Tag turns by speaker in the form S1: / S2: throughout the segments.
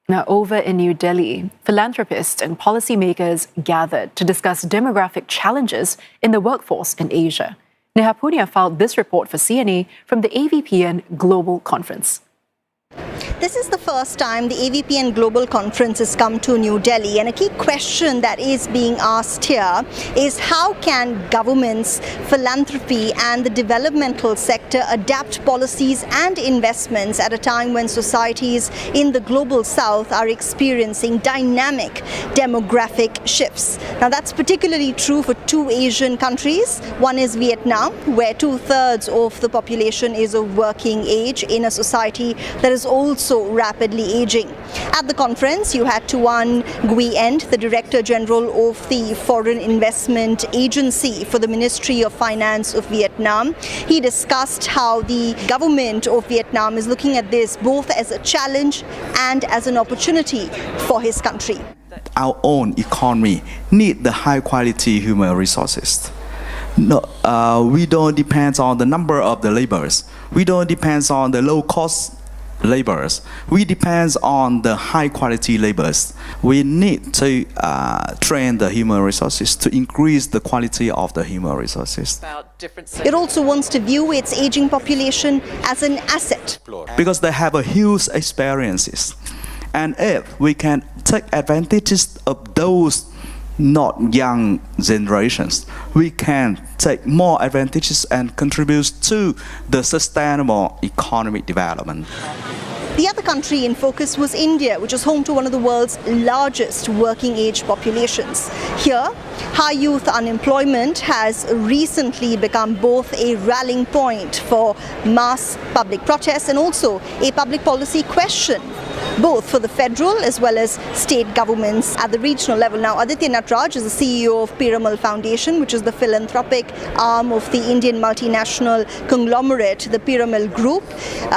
S1: Now, over in New Delhi, philanthropists and policymakers gathered to discuss demographic challenges in the workforce in Asia. Neha Poonia filed this report for CNA from the AVPN Global Conference.
S2: This is the first time the AVPN Global Conference has come to New Delhi, and a key question that is being asked here is how can governments, philanthropy and the developmental sector adapt policies and investments at a time when societies in the global south are experiencing dynamic demographic shifts. Now that's particularly true for two Asian countries. One is Vietnam, where 2/3 of the population is of working age in a society that is also rapidly aging. At the conference, you had Tuan Nguyen, the Director General of the Foreign Investment Agency for the Ministry of Finance of Vietnam. He discussed how the government of Vietnam is looking at this both as a challenge and as an opportunity for his country.
S3: Our own economy needs the high quality human resources. No, we don't depend on the number of the laborers. We don't depend on the low cost laborers. We depend on the high quality laborers. We need to train the human resources to increase the quality of the human resources.
S2: It also wants to view its aging population as an asset.
S3: Because they have a huge experiences. And if we can take advantages of those not young generations, we can take more advantages and contribute to the sustainable economic development.
S2: The other country in focus was India, which is home to one of the world's largest working age populations. Here, high youth unemployment has recently become both a rallying point for mass public protests and also a public policy question, both for the federal as well as state governments at the regional level. Now, Aditya Natraj is the CEO of Piramal Foundation, which is the philanthropic arm of the Indian multinational conglomerate, the Piramal Group.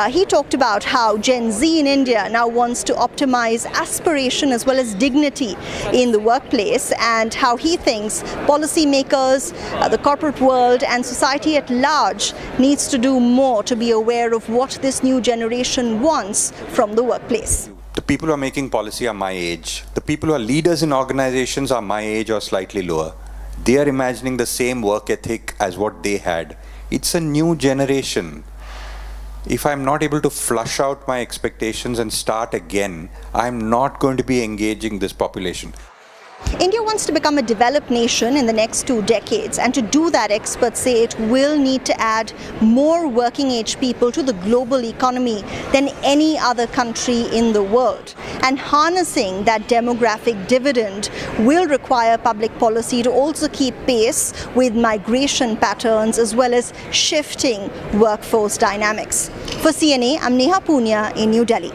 S2: He talked about how Gen Z in India now wants to optimize aspiration as well as dignity in the workplace, and how he thinks policymakers, the corporate world and society at large needs to do more to be aware of what this new generation wants from the workplace.
S4: The people who are making policy are my age. The people who are leaders in organizations are my age or slightly lower. They are imagining the same work ethic as what they had. It's a new generation. If I'm not able to flush out my expectations and start again, I'm not going to be engaging this population.
S2: India wants to become a developed nation in the next 2 decades, and to do that, experts say it will need to add more working age people to the global economy than any other country in the world. And harnessing that demographic dividend will require public policy to also keep pace with migration patterns as well as shifting workforce dynamics. For CNA, I'm Neha Poonia in New Delhi.